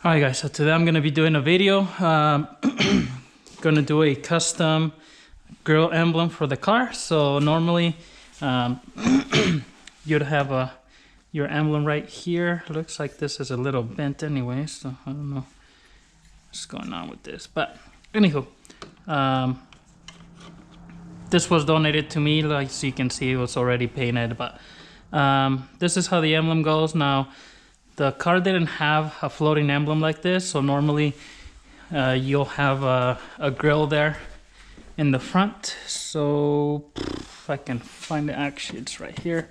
Alright guys, so today I'm going to be doing a video. Going to do a custom Grille emblem for the car. So normally you'd have your emblem right here. Looks like this is a little bent anyway, so I don't know what's going on with this. But anywho, this was donated to me. Like so you can see, it was already painted. But this is how the emblem goes. Now, the car didn't have a floating emblem like this, so normally you'll have a grill there in the front. So if I can find it, actually it's right here.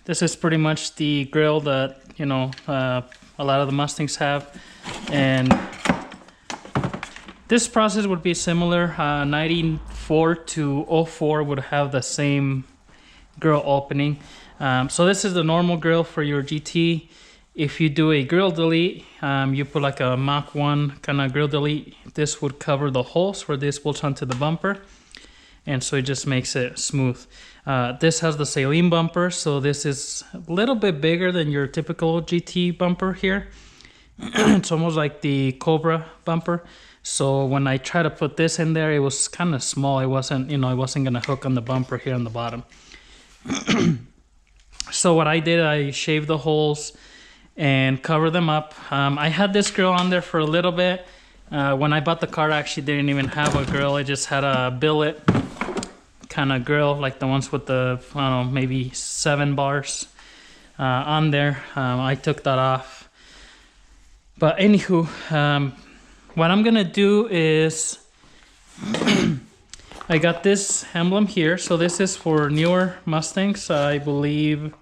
This is pretty much the grill that a lot of the Mustangs have, and this process would be similar. 94 to 04 would have the same grill opening. So this is the normal grill for your GT. If you do a grill delete, you put like a Mach 1 kind of grill delete, this would cover the holes where this bolts onto the bumper, and so it just makes it smooth. This has the Saleen bumper, so this is a little bit bigger than your typical GT bumper here. It's almost like the Cobra bumper. So when I try to put this in there, it was kind of small. It wasn't, it wasn't gonna hook on the bumper here on the bottom. So what I did, I shaved the holes and covered them up. I had this grill on there for a little bit. When I bought the car, I actually didn't even have a grill. It just had a billet kind of grill, like the ones with the, I don't know, maybe 7 bars on there. I took that off. But anywho, what I'm gonna do is I got this emblem here. So this is for newer Mustangs, I believe.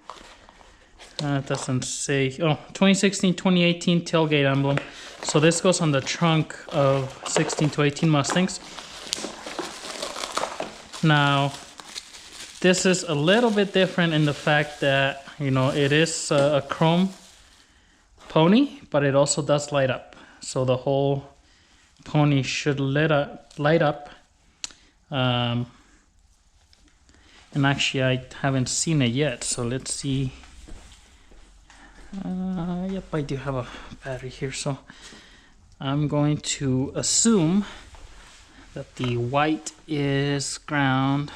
It doesn't say. Oh, 2016, 2018 tailgate emblem. So this goes on the trunk of 16 to 18 Mustangs. Now, this is a little bit different in the fact that, it is a chrome pony, but it also does light up. So the whole pony should light up. And actually I haven't seen it yet, so let's see. Yep, I do have a battery here, so I'm going to assume that the white is ground.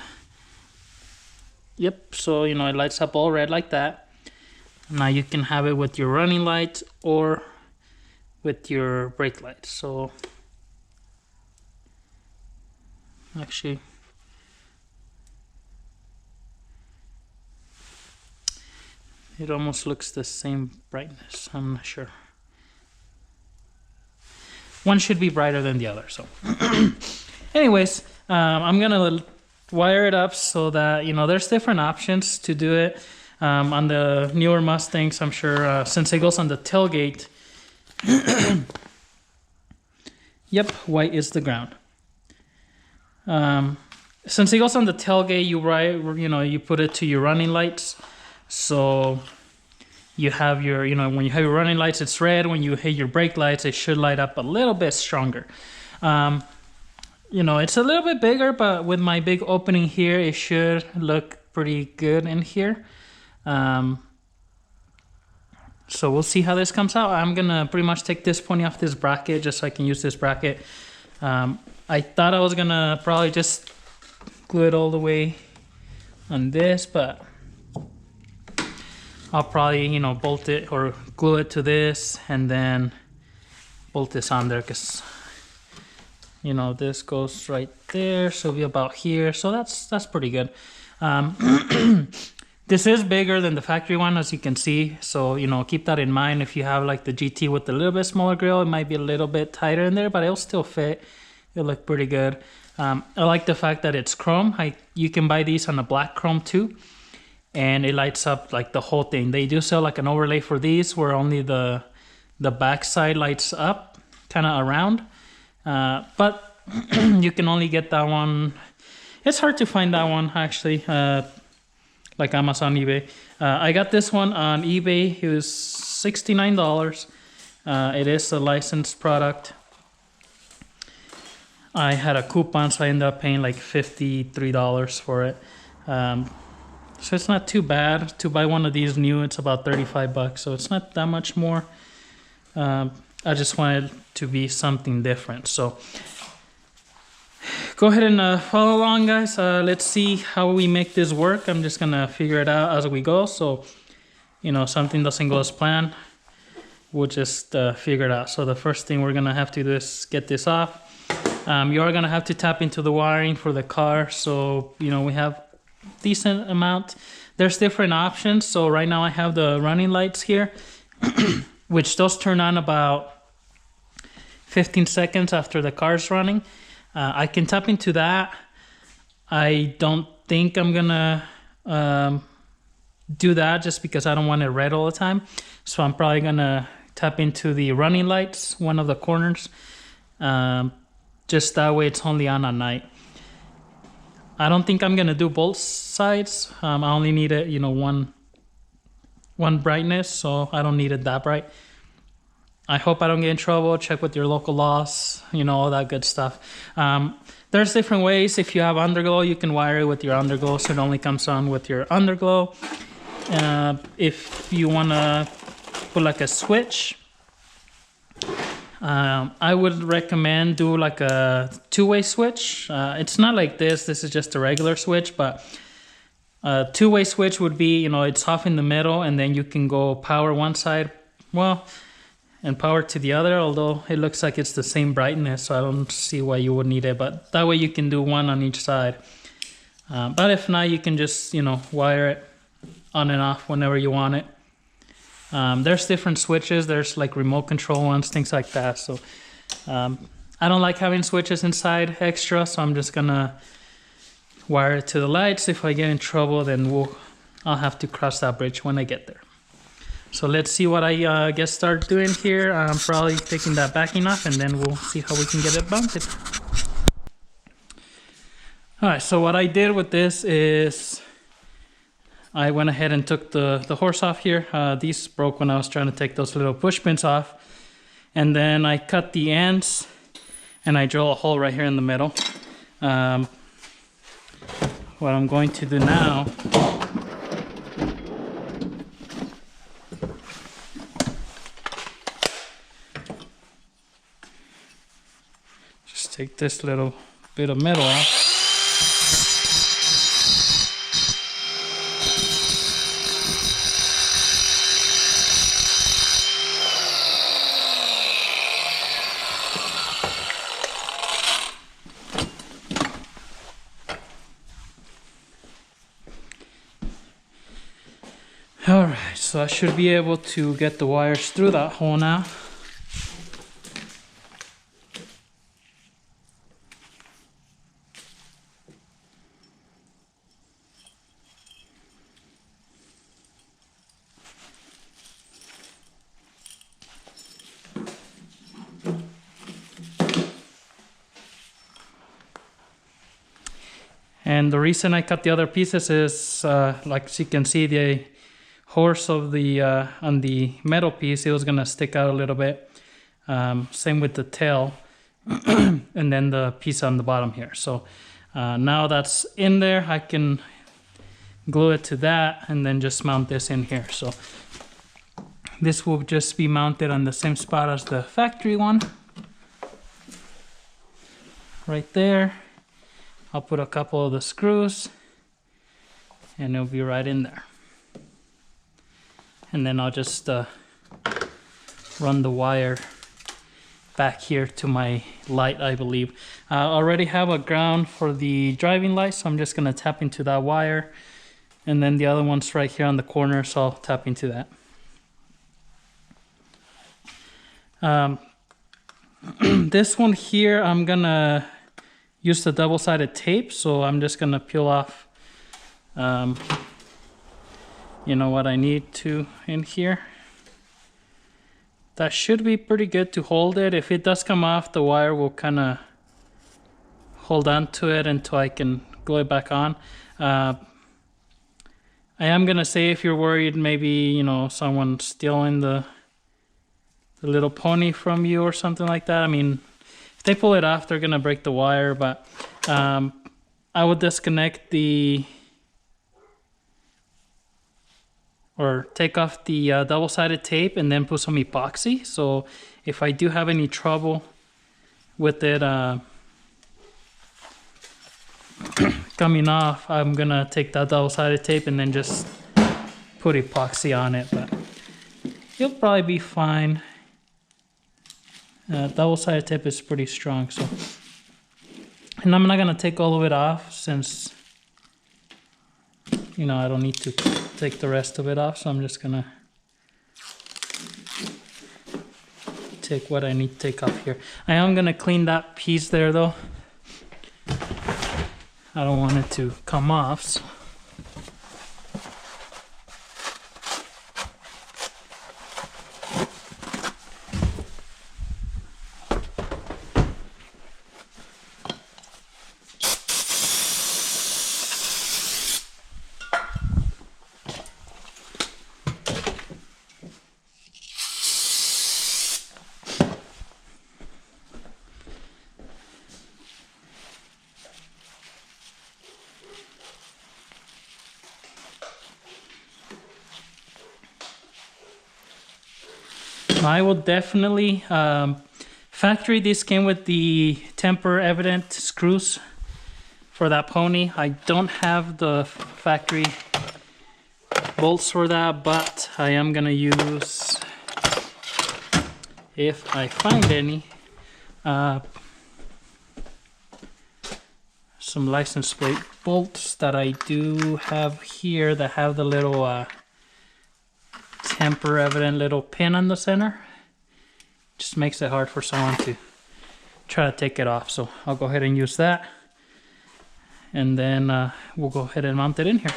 Yep, so it lights up all red like that. Now you can have it with your running lights or with your brake lights. So actually, it almost looks the same brightness. I'm not sure. One should be brighter than the other. So anyways, I'm gonna wire it up so that there's different options to do it. On the newer Mustangs, I'm sure, since it goes on the tailgate, yep, white is the ground. Since it goes on the tailgate, you put it to your running lights. So you have your, when you have your running lights, it's red. When you hit your brake lights, it should light up a little bit stronger. It's a little bit bigger, but with my big opening here, it should look pretty good in here. So we'll see how this comes out. I'm gonna pretty much take this pony off this bracket just so I can use this bracket. I thought I was gonna probably just glue it all the way on this, but I'll probably, bolt it or glue it to this and then bolt this on there, because, this goes right there. So it'll be about here. So that's pretty good. This is bigger than the factory one, as you can see. So, keep that in mind. If you have like the GT with a little bit smaller grill, it might be a little bit tighter in there, but it'll still fit. It'll look pretty good. I like the fact that it's chrome. You can buy these on a black chrome too, and it lights up like the whole thing. They do sell like an overlay for these where only the back side lights up kind of around. But you can only get that one. It's hard to find that one actually, like Amazon, eBay. I got this one on eBay. It was $69. It is a licensed product. I had a coupon, so I ended up paying like $53 for it. So it's not too bad. To buy one of these new, it's about 35 bucks, so it's not that much more. I just wanted to be something different. So go ahead and follow along, guys. Let's see how we make this work. I'm just gonna figure it out as we go. So, you know, something doesn't go as planned, we'll just figure it out. So the first thing we're gonna have to do is get this off. You are gonna have to tap into the wiring for the car. So, you know, we have decent amount. There's different options. So right now I have the running lights here, which does turn on about 15 seconds after the car's running. I can tap into that. I don't think I'm gonna do that just because I don't want it red all the time. So I'm probably gonna tap into the running lights, one of the corners. Just that way it's only on at night. I don't think I'm gonna do both sides. I only need it, you know, one brightness, so I don't need it that bright. I hope I don't get in trouble. Check with your local laws, you know, all that good stuff. There's different ways. If you have underglow, you can wire it with your underglow, so it only comes on with your underglow. If you wanna put like a switch, I would recommend do like a two-way switch. It's not like this is just a regular switch, but a two-way switch would be, you know, it's off in the middle and then you can go power one side, well, and power to the other, although it looks like it's the same brightness, so I don't see why you would need it, but that way you can do one on each side. But if not, you can just, you know, wire it on and off whenever you want it. There's different switches. There's like remote control ones, things like that. So I don't like having switches inside extra, so I'm just gonna wire it to the lights. If I get in trouble, then I'll have to cross that bridge when I get there. So let's see what I get started doing here. I'm probably taking that backing off and then we'll see how we can get it mounted. All right, so what I did with this is I went ahead and took the horse off here. These broke when I was trying to take those little push pins off. And then I cut the ends and I drill a hole right here in the middle. What I'm going to do now just take this little bit of metal off. Alright, so I should be able to get the wires through that hole now. And the reason I cut the other pieces is, like you can see, the horse of the on the metal piece, it was gonna stick out a little bit. Same with the tail, and then the piece on the bottom here. So now that's in there, I can glue it to that and then just mount this in here. So this will just be mounted on the same spot as the factory one, right there. I'll put a couple of the screws and it'll be right in there. And then I'll just run the wire back here to my light, I believe. I already have a ground for the driving light, so I'm just gonna tap into that wire. And then the other one's right here on the corner, so I'll tap into that. This one here, I'm gonna use the double-sided tape, so I'm just gonna peel off you know what I need to in here. That should be pretty good to hold it. If it does come off, the wire will kind of hold on to it until I can glue it back on. I am gonna say, if you're worried maybe, you know, someone stealing the little pony from you or something like that, I mean, if they pull it off, they're gonna break the wire, but I would disconnect the or take off the double-sided tape and then put some epoxy. So if I do have any trouble with it coming off, I'm gonna take that double-sided tape and then just put epoxy on it, but you'll probably be fine. Double-sided tape is pretty strong, so. And I'm not gonna take all of it off since, you know, I don't need to take the rest of it off, so I'm just gonna take what I need to take off here. I am gonna clean that piece there though. I don't want it to come off, so. I will definitely, factory, this came with the temper evident screws for that pony. I don't have the factory bolts for that, but I am gonna use, if I find any, some license plate bolts that I do have here that have the little temper evident little pin on the center. Just makes it hard for someone to try to take it off, so I'll go ahead and use that, and then we'll go ahead and mount it in here.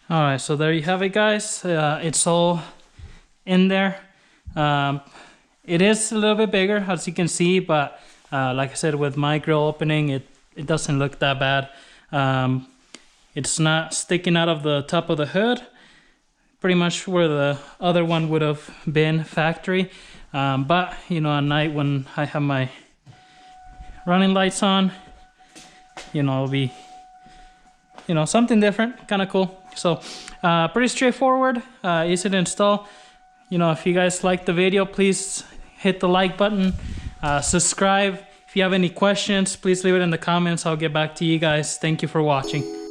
All right, so there you have it, guys. It's all in there. It is a little bit bigger, as you can see, but like I said, with my grill opening, it doesn't look that bad. It's not sticking out of the top of the hood, pretty much where the other one would have been factory. But, you know, at night when I have my running lights on, you know, it'll be, you know, something different, kind of cool. So pretty straightforward, easy to install. You know, if you guys like the video, please hit the like button, subscribe. If you have any questions, please leave it in the comments. I'll get back to you guys. Thank you for watching.